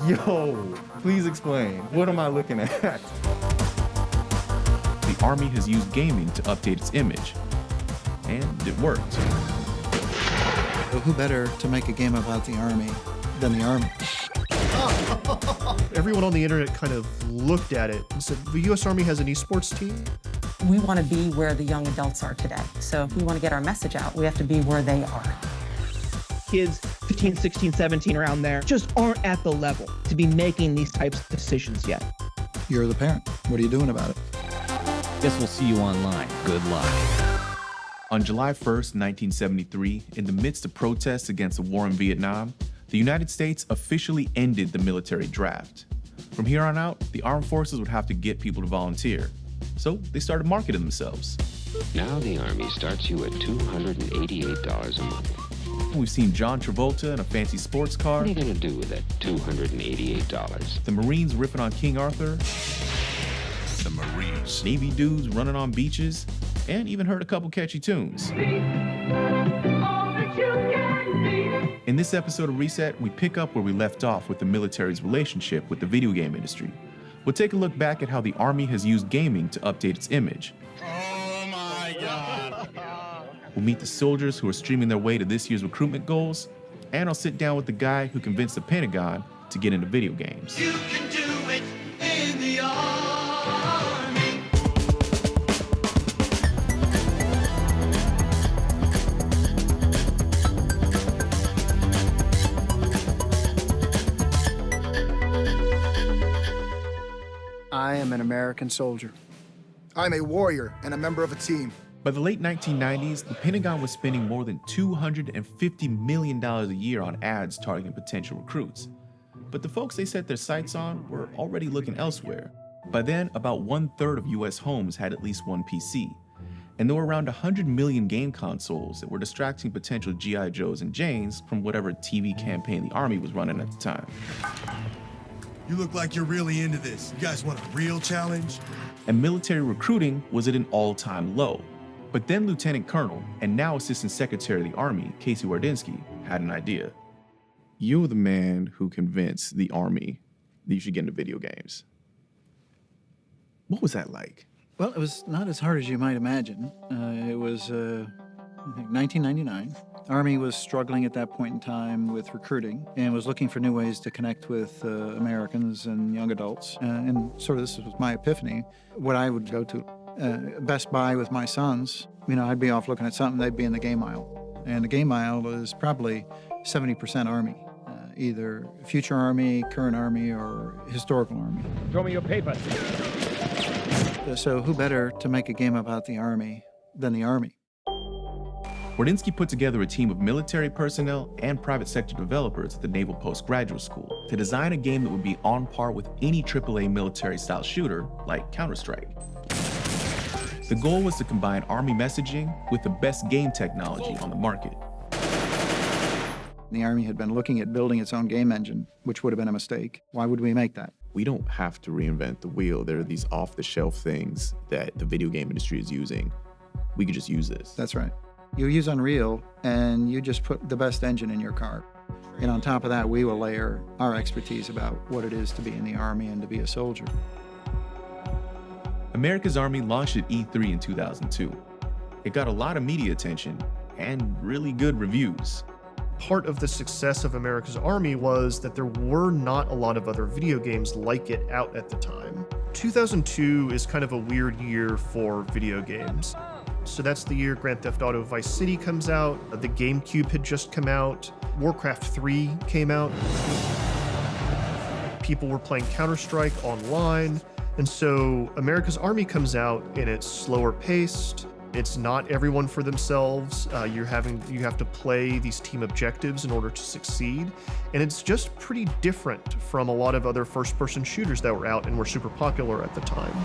Yo, please explain. What am I looking at? The Army has used gaming to update its image, and it worked. Who better to make a game about the Army than the Army? Everyone on the internet kind of looked at it and said, the U.S. Army has an esports team? We want to be where the young adults are today. So if we want to get our message out, we have to be where they are. Kids 15, 16, 17 around there just aren't at the level to be making these types of decisions yet. You're the parent. What are you doing about it? Guess we'll see you online. Good luck. On July 1st, 1973, in the midst of protests against the war in Vietnam, the United States officially ended the military draft. From here on out, the armed forces would have to get people to volunteer. So they started marketing themselves. Now the Army starts you at $288 a month. We've seen John Travolta in a fancy sports car. What are you going to do with that $288? The Marines riffing on King Arthur. The Marines. Navy dudes running on beaches. And even heard a couple catchy tunes. In this episode of Reset, we pick up where we left off with the military's relationship with the video game industry. We'll take a look back at how the Army has used gaming to update its image. Oh my God. We'll meet the soldiers who are streaming their way to this year's recruitment goals, and I'll sit down with the guy who convinced the Pentagon to get into video games. You can do it in the Army. I am an American soldier. I'm a warrior and a member of a team. By the late 1990s, the Pentagon was spending more than $250 million a year on ads targeting potential recruits. But the folks they set their sights on were already looking elsewhere. By then, about 1/3 of US homes had at least one PC. And there were around 100 million game consoles that were distracting potential G.I. Joes and Janes from whatever TV campaign the Army was running at the time. You look like you're really into this. You guys want a real challenge? And military recruiting was at an all-time low. But then Lieutenant Colonel, and now Assistant Secretary of the Army, Casey Wardynski, had an idea. You're the man who convinced the Army that you should get into video games. What was that like? Well, it was not as hard as you might imagine. It was, I think, 1999. Army was struggling at that point in time with recruiting and was looking for new ways to connect with Americans and young adults. And sort of this was my epiphany. What I would go to Best Buy with my sons, you know, I'd be off looking at something, they'd be in the game aisle. And the game aisle is probably 70% Army, either future Army, current Army, or historical Army. Show me your papers. So who better to make a game about the Army than the Army? Wardynski put together a team of military personnel and private sector developers at the Naval Postgraduate School to design a game that would be on par with any AAA military-style shooter like Counter-Strike. The goal was to combine Army messaging with the best game technology on the market. The Army had been looking at building its own game engine, which would have been a mistake. Why would we make that? We don't have to reinvent the wheel. There are these off-the-shelf things that the video game industry is using. We could just use this. That's right. You use Unreal, and you just put the best engine in your car. And on top of that, we will layer our expertise about what it is to be in the Army and to be a soldier. America's Army launched at E3 in 2002. It got a lot of media attention and really good reviews. Part of the success of America's Army was that there were not a lot of other video games like it out at the time. 2002 is kind of a weird year for video games. So that's the year Grand Theft Auto Vice City comes out, the GameCube had just come out, Warcraft 3 came out. People were playing Counter-Strike online, and so America's Army comes out and it's slower paced. It's not everyone for themselves. You have to play these team objectives in order to succeed. And it's just pretty different from a lot of other first-person shooters that were out and were super popular at the time.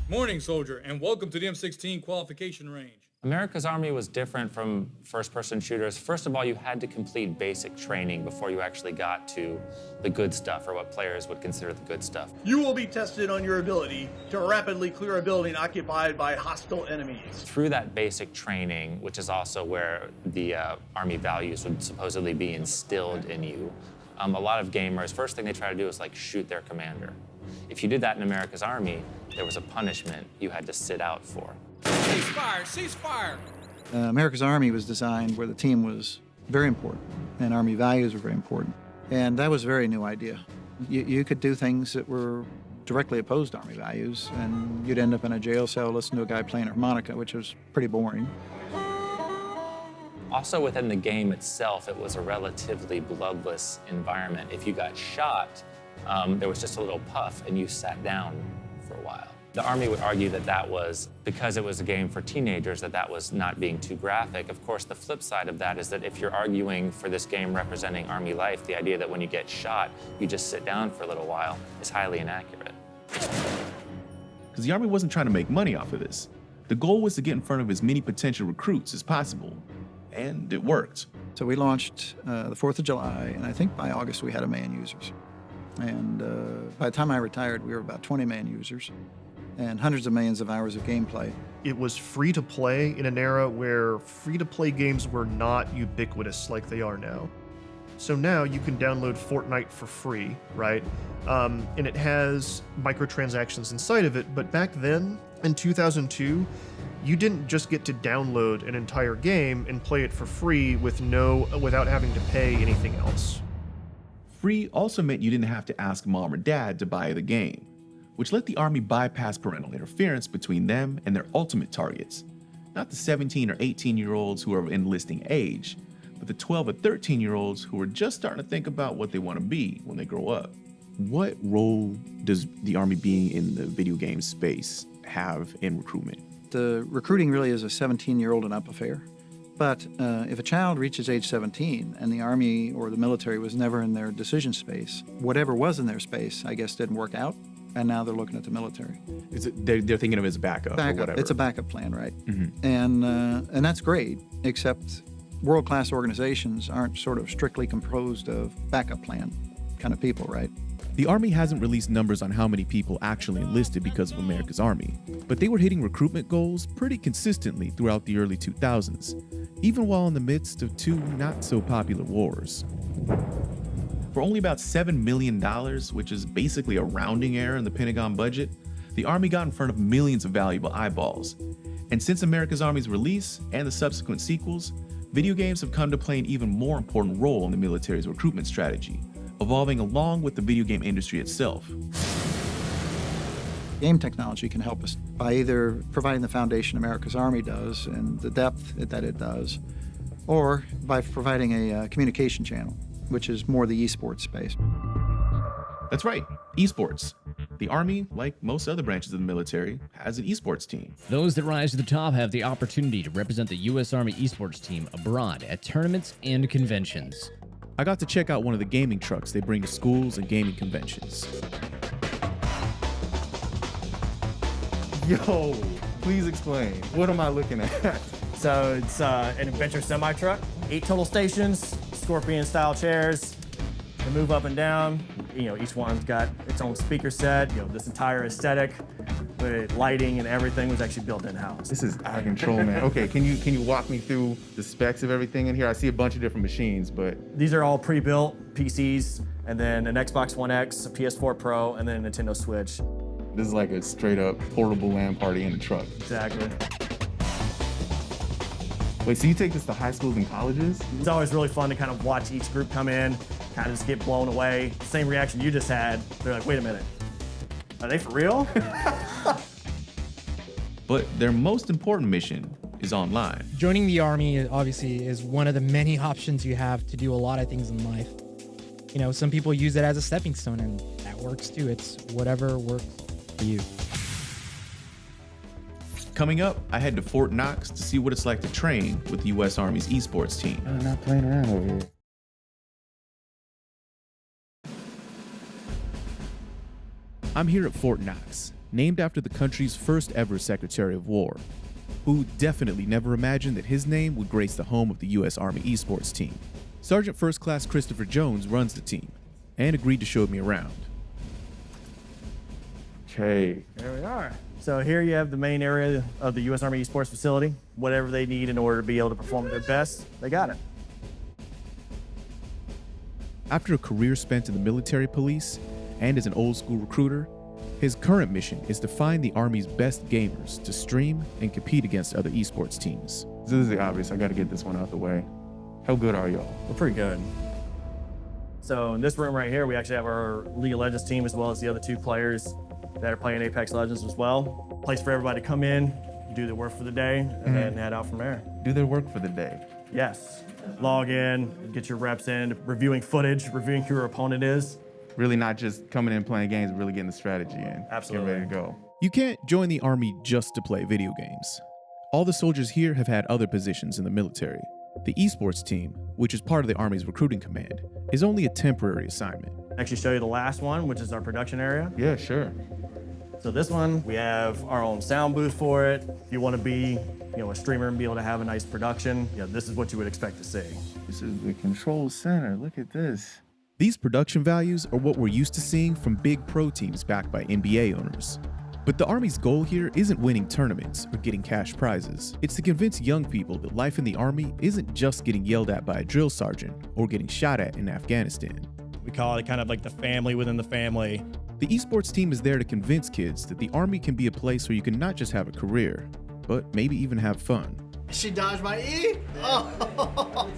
Morning, soldier, and welcome to the M16 qualification range. America's Army was different from first-person shooters. First of all, you had to complete basic training before you actually got to the good stuff, or what players would consider the good stuff. You will be tested on your ability to rapidly clear a building occupied by hostile enemies. Through that basic training, which is also where the Army values would supposedly be instilled in you, a lot of gamers, first thing they try to do is like shoot their commander. If you did that in America's Army, there was a punishment you had to sit out for. Ceasefire! Ceasefire! America's Army was designed where the team was very important and Army values were very important. And that was a very new idea. You could do things that were directly opposed to Army values, and you'd end up in a jail cell listening to a guy playing a harmonica, which was pretty boring. Also within the game itself, it was a relatively bloodless environment. If you got shot, there was just a little puff and you sat down for a while. The Army would argue that that was, because it was a game for teenagers, that was not being too graphic. Of course, the flip side of that is that if you're arguing for this game representing Army life, the idea that when you get shot, you just sit down for a little while is highly inaccurate. Because the Army wasn't trying to make money off of this. The goal was to get in front of as many potential recruits as possible. And it worked. So we launched the 4th of July, and I think by August we had 1 million users. And by the time I retired, we were about 20 million users and hundreds of millions of hours of gameplay. It was free to play in an era where free-to-play games were not ubiquitous like they are now. So now you can download Fortnite for free, right? And it has microtransactions inside of it, but back then, in 2002, you didn't just get to download an entire game and play it for free without having to pay anything else. Free also meant you didn't have to ask mom or dad to buy the game, which let the Army bypass parental interference between them and their ultimate targets. Not the 17 or 18-year-olds who are of enlisting age, but the 12 or 13-year-olds who are just starting to think about what they want to be when they grow up. What role does the Army being in the video game space have in recruitment? The recruiting really is a 17-year-old and up affair. But if a child reaches age 17 and the Army or the military was never in their decision space, whatever was in their space, I guess, didn't work out. And now they're looking at the military. They're thinking of it as backup or whatever. It's a backup plan, right? Mm-hmm. And that's great, except world-class organizations aren't sort of strictly composed of backup plan kind of people, right? The Army hasn't released numbers on how many people actually enlisted because of America's Army, but they were hitting recruitment goals pretty consistently throughout the early 2000s, even while in the midst of 2 not-so-popular wars. For only about $7 million, which is basically a rounding error in the Pentagon budget, the Army got in front of millions of valuable eyeballs. And since America's Army's release and the subsequent sequels, video games have come to play an even more important role in the military's recruitment strategy, evolving along with the video game industry itself. Game technology can help us by either providing the foundation America's Army does and the depth that it does, or by providing a communication channel, which is more the esports space. That's right, esports. The Army, like most other branches of the military, has an esports team. Those that rise to the top have the opportunity to represent the U.S. Army esports team abroad at tournaments and conventions. I got to check out one of the gaming trucks they bring to schools and gaming conventions. Yo, please explain. What am I looking at? So it's an adventure semi-truck, 8 total stations, Scorpion-style chairs. They move up and down. You know, each one's got its own speaker set. You know, this entire aesthetic with lighting and everything was actually built in-house. This is out of control, man. Okay, can you walk me through the specs of everything in here? I see a bunch of different machines, but... These are all pre-built PCs, and then an Xbox One X, a PS4 Pro, and then a Nintendo Switch. This is like a straight-up portable LAN party in a truck. Exactly. Wait, so you take this to high schools and colleges? It's always really fun to kind of watch each group come in, kind of just get blown away. Same reaction you just had. They're like, wait a minute, are they for real? But their most important mission is online. Joining the Army obviously is one of the many options you have to do a lot of things in life. You know, some people use it as a stepping stone, and that works too. It's whatever works for you. Coming up, I head to Fort Knox to see what it's like to train with the U.S. Army's esports team. I'm not playing around over here. I'm here at Fort Knox, named after the country's first ever Secretary of War. who definitely never imagined that his name would grace the home of the U.S. Army esports team. Sergeant First Class Christopher Jones runs the team and agreed to show me around. Okay. There we are. So here you have the main area of the U.S. Army esports facility. Whatever they need in order to be able to perform at their best, they got it. After a career spent in the military police and as an old school recruiter, his current mission is to find the Army's best gamers to stream and compete against other esports teams. This is the obvious. I got to get this one out the way. How good are y'all? We're pretty good. So in this room right here, we actually have our League of Legends team as well as the other two players that are playing Apex Legends as well. Place for everybody to come in, do their work for the day, and then head out from there. Do their work for the day. Yes. Log in, get your reps in, reviewing footage, reviewing who your opponent is. Really not just coming in playing games, but really getting the strategy in. Absolutely. Get ready to go. You can't join the Army just to play video games. All the soldiers here have had other positions in the military. The esports team, which is part of the Army's recruiting command, is only a temporary assignment. Actually show you the last one, which is our production area. Yeah, sure. So this one, we have our own sound booth for it. If you want to be, a streamer and be able to have a nice production, this is what you would expect to see. This is the control center. Look at this. These production values are what we're used to seeing from big pro teams backed by NBA owners. But the Army's goal here isn't winning tournaments or getting cash prizes. It's to convince young people that life in the Army isn't just getting yelled at by a drill sergeant or getting shot at in Afghanistan. We call it kind of like the family within the family. The esports team is there to convince kids that the Army can be a place where you can not just have a career, but maybe even have fun. She dodged my E? Oh.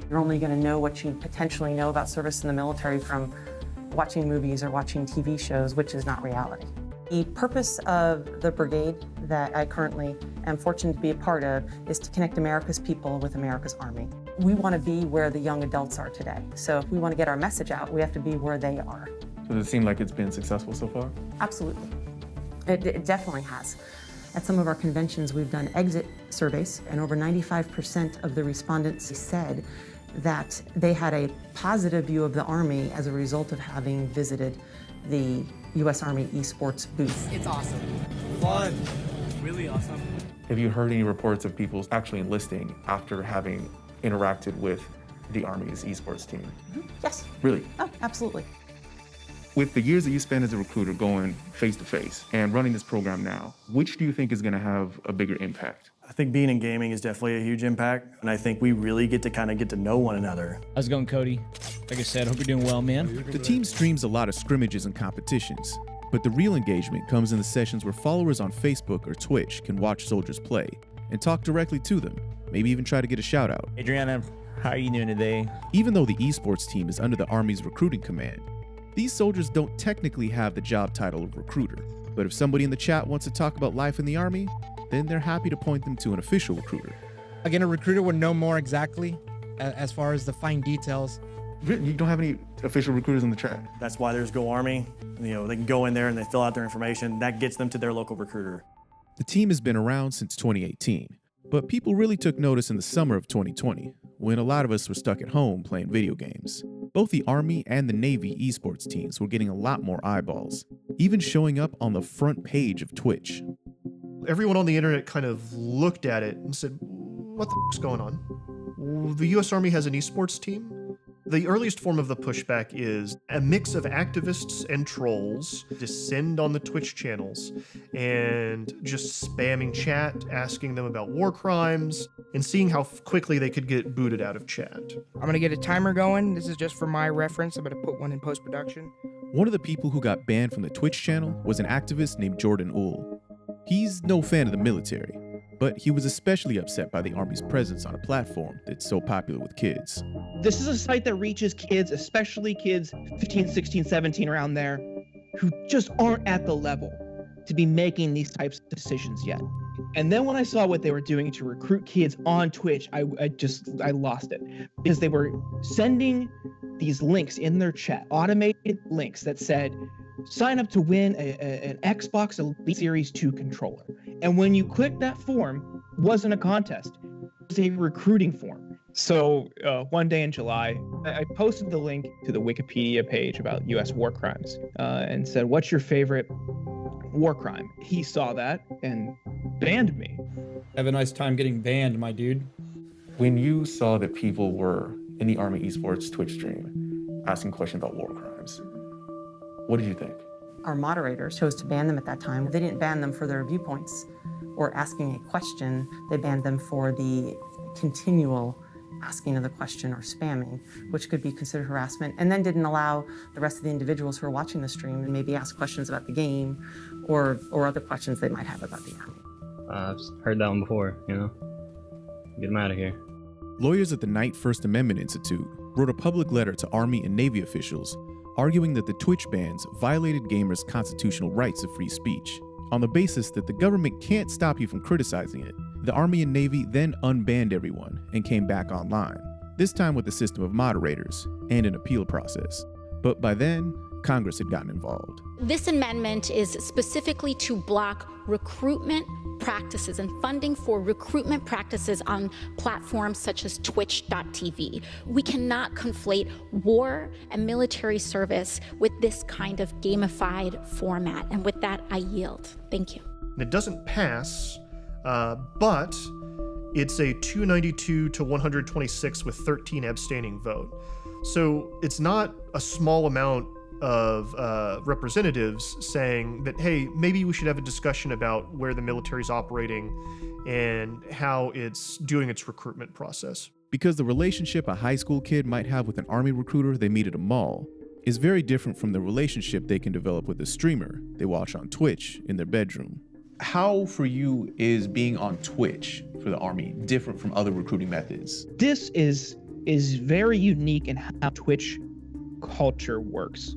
You're only going to know what you potentially know about service in the military from watching movies or watching TV shows, which is not reality. The purpose of the brigade that I currently am fortunate to be a part of is to connect America's people with America's Army. We want to be where the young adults are today. So if we want to get our message out, we have to be where they are. So does it seem like it's been successful so far? Absolutely. It definitely has. At some of our conventions, we've done exit surveys, and over 95% of the respondents said that they had a positive view of the Army as a result of having visited the U.S. Army esports booth. It's awesome. Fun. Really awesome. Have you heard any reports of people actually enlisting after having interacted with the Army's esports team? Yes. Really? Oh, absolutely. With the years that you spent as a recruiter going face-to-face and running this program now, which do you think is going to have a bigger impact? I think being in gaming is definitely a huge impact, and I think we really get to know one another. How's it going, Cody? Like I said, hope you're doing well, man. The team streams a lot of scrimmages and competitions, but the real engagement comes in the sessions where followers on Facebook or Twitch can watch soldiers play and talk directly to them, maybe even try to get a shout out. Adriana, how are you doing today? Even though the esports team is under the Army's recruiting command, these soldiers don't technically have the job title of recruiter, but if somebody in the chat wants to talk about life in the Army, then they're happy to point them to an official recruiter. Again, a recruiter would know more exactly as far as the fine details. You don't have any official recruiters in the chat? That's why there's Go Army. They can go in there and they fill out their information. That gets them to their local recruiter. The team has been around since 2018, but people really took notice in the summer of 2020, when a lot of us were stuck at home playing video games. Both the Army and the Navy esports teams were getting a lot more eyeballs, even showing up on the front page of Twitch. Everyone on the internet kind of looked at it and said, what the f***'s going on? The U.S. Army has an esports team? The earliest form of the pushback is a mix of activists and trolls descend on the Twitch channels and just spamming chat, asking them about war crimes, and seeing how quickly they could get booted out of chat. I'm gonna get a timer going. This is just for my reference. I'm gonna put one in post-production. One of the people who got banned from the Twitch channel was an activist named Jordan Uhl. He's no fan of the military, but he was especially upset by the Army's presence on a platform that's so popular with kids. This is a site that reaches kids, especially kids 15, 16, 17 around there, who just aren't at the level to be making these types of decisions yet. And then when I saw what they were doing to recruit kids on Twitch, I lost it, because they were sending these links in their chat, automated links that said, sign up to win an Xbox Elite Series 2 controller. And when you click that form, it wasn't a contest, it was a recruiting form. So one day in July, I posted the link to the Wikipedia page about U.S. war crimes and said, what's your favorite war crime? He saw that and banned me. Have a nice time getting banned, my dude. When you saw that people were in the Army Esports Twitch stream asking questions about war crimes, what did you think? Our moderators chose to ban them at that time. They didn't ban them for their viewpoints or asking a question. They banned them for the continual asking of the question or spamming, which could be considered harassment, and then didn't allow the rest of the individuals who are watching the stream and maybe ask questions about the game or other questions they might have about the Army. I've heard that one before, Get them out of here. Lawyers at the Knight First Amendment Institute wrote a public letter to Army and Navy officials arguing that the Twitch bans violated gamers' constitutional rights of free speech. On the basis that the government can't stop you from criticizing it, the Army and Navy then unbanned everyone and came back online, this time with a system of moderators and an appeal process. But by then, Congress had gotten involved. This amendment is specifically to block recruitment practices and funding for recruitment practices on platforms such as Twitch.tv. We cannot conflate war and military service with this kind of gamified format. And with that, I yield. Thank you. And it doesn't pass, but it's a 292 to 126 with 13 abstaining vote. So it's not a small amount of representatives saying that, hey, maybe we should have a discussion about where the military's operating and how it's doing its recruitment process. Because the relationship a high school kid might have with an Army recruiter they meet at a mall is very different from the relationship they can develop with a streamer they watch on Twitch in their bedroom. How for you is being on Twitch for the Army different from other recruiting methods? This is very unique in how Twitch culture works.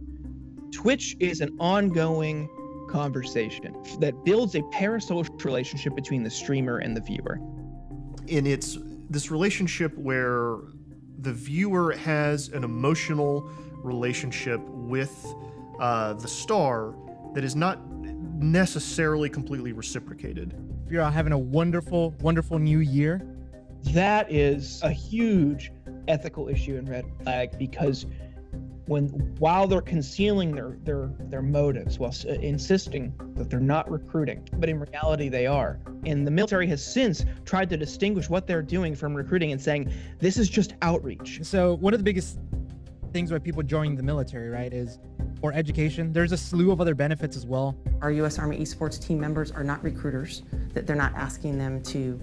Twitch is an ongoing conversation that builds a parasocial relationship between the streamer and the viewer. And it's this relationship where the viewer has an emotional relationship with the star that is not necessarily completely reciprocated. If you're having a wonderful, wonderful new year. That is a huge ethical issue in Red Flag, because while they're concealing their motives, while insisting that they're not recruiting, but in reality they are. And the military has since tried to distinguish what they're doing from recruiting and saying, this is just outreach. So one of the biggest things why people join the military, right, is for education. There's a slew of other benefits as well. Our U.S. Army esports team members are not recruiters, that they're not asking them to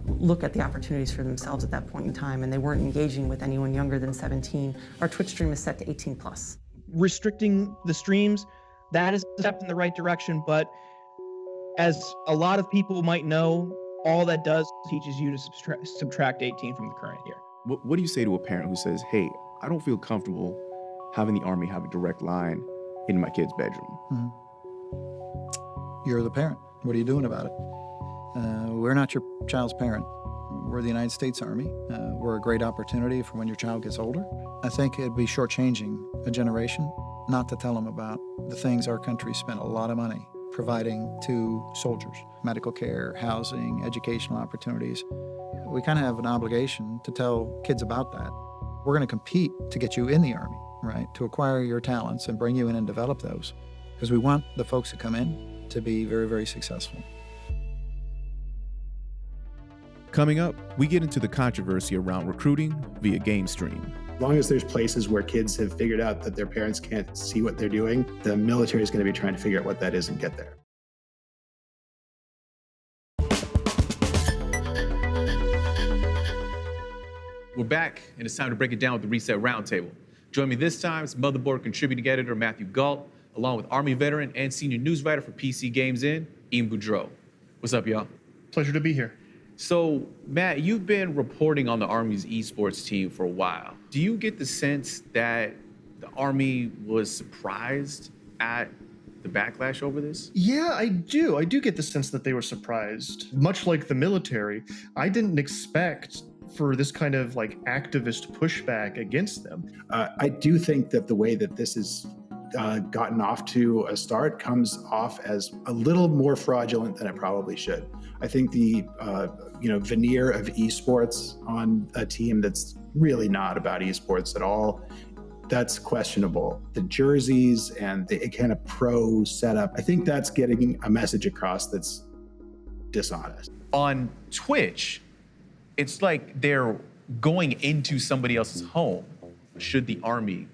look at the opportunities for themselves at that point in time, and they weren't engaging with anyone younger than 17. Our Twitch stream is set to 18 plus. Restricting the streams, that is a step in the right direction, but as a lot of people might know, all that does teaches you to subtract 18 from the current year. What do you say to a parent who says, hey, I don't feel comfortable having the Army have a direct line in my kid's bedroom? You're the parent. What are you doing about it? We're not your child's parent. We're the United States Army. We're a great opportunity for when your child gets older. I think it'd be shortchanging a generation not to tell them about the things our country spent a lot of money providing to soldiers: medical care, housing, educational opportunities. We kind of have an obligation to tell kids about that. We're going to compete to get you in the Army, right? To acquire your talents and bring you in and develop those, because we want the folks that come in to be very, very successful. Coming up, we get into the controversy around recruiting via game stream. As long as there's places where kids have figured out that their parents can't see what they're doing, the military is going to be trying to figure out what that is and get there. We're back, and it's time to break it down with the Reset Roundtable. Join me this time is Motherboard contributing editor Matthew Galt, along with Army veteran and senior news writer for PC Games In, Ian Boudreau. What's up, y'all? Pleasure to be here. So, Matt, you've been reporting on the Army's esports team for a while. Do you get the sense that the Army was surprised at the backlash over this? Yeah, I do. I do get the sense that they were surprised. Much like the military, I didn't expect for this kind of like activist pushback against them. I do think that the way that this is gotten off to a start comes off as a little more fraudulent than it probably should. I think the veneer of esports on a team that's really not about esports at all, that's questionable. The jerseys and the kind of pro setup, I think that's getting a message across that's dishonest. On Twitch, it's like they're going into somebody else's home. Should the Army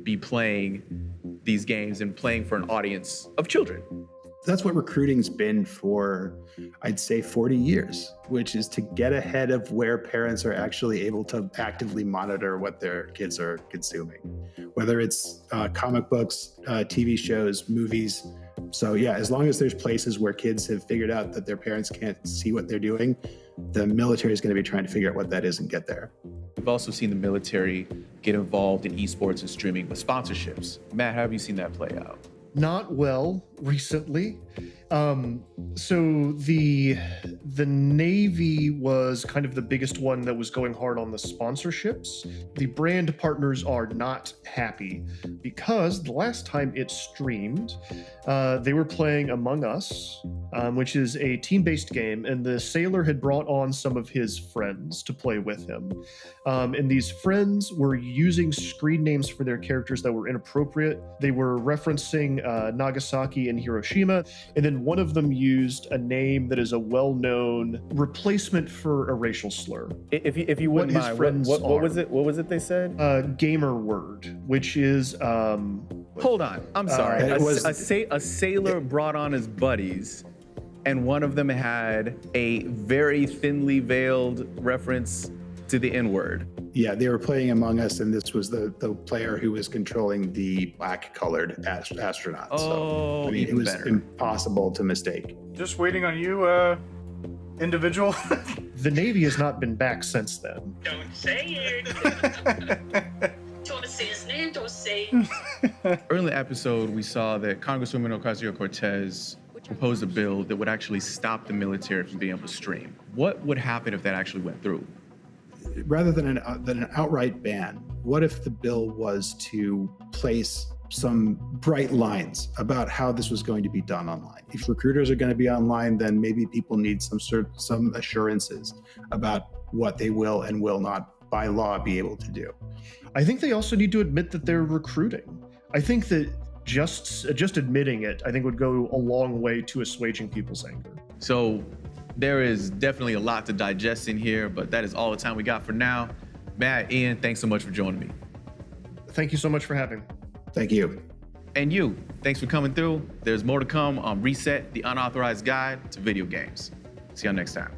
be playing these games and playing for an audience of children? That's what recruiting's been for, I'd say, 40 years, which is to get ahead of where parents are actually able to actively monitor what their kids are consuming, whether it's comic books, TV shows, movies. So yeah, as long as there's places where kids have figured out that their parents can't see what they're doing, the military is going to be trying to figure out what that is and get there. We've also seen the military get involved in esports and streaming with sponsorships. Matt, how have you seen that play out? Not well recently. So the Navy was kind of the biggest one that was going hard on the sponsorships. The brand partners are not happy because the last time it streamed, they were playing Among Us, which is a team-based game, and the sailor had brought on some of his friends to play with him. And these friends were using screen names for their characters that were inappropriate. They were referencing Nagasaki and Hiroshima, and then one of them used a name that is a well-known replacement for a racial slur. If you wouldn't mind, what was it? What was it they said? Gamer word, which is Hold on, I'm sorry. A sailor brought on his buddies, and one of them had a very thinly veiled reference to the N-word. Yeah, they were playing Among Us, and this was the player who was controlling the black-colored astronauts. Oh, so, I mean, it was impossible to mistake. Just waiting on you, individual. The Navy has not been back since then. Don't say it. Don't say his name. Don't say it. Early in the episode, we saw that Congresswoman Ocasio-Cortez proposed a bill that would actually stop the military from being able to stream. What would happen if that actually went through? Rather than an outright ban, what if the bill was to place some bright lines about how this was going to be done online? If recruiters are going to be online, then maybe people need some assurances about what they will and will not by law be able to do. I think they also need to admit that they're recruiting. I think that just admitting it, I think, would go a long way to assuaging people's anger. So there is definitely a lot to digest in here, but that is all the time we got for now. Matt, Ian, thanks so much for joining me. Thank you so much for having me. Thank you. And you, thanks for coming through. There's more to come on Reset, the unauthorized guide to video games. See y'all next time.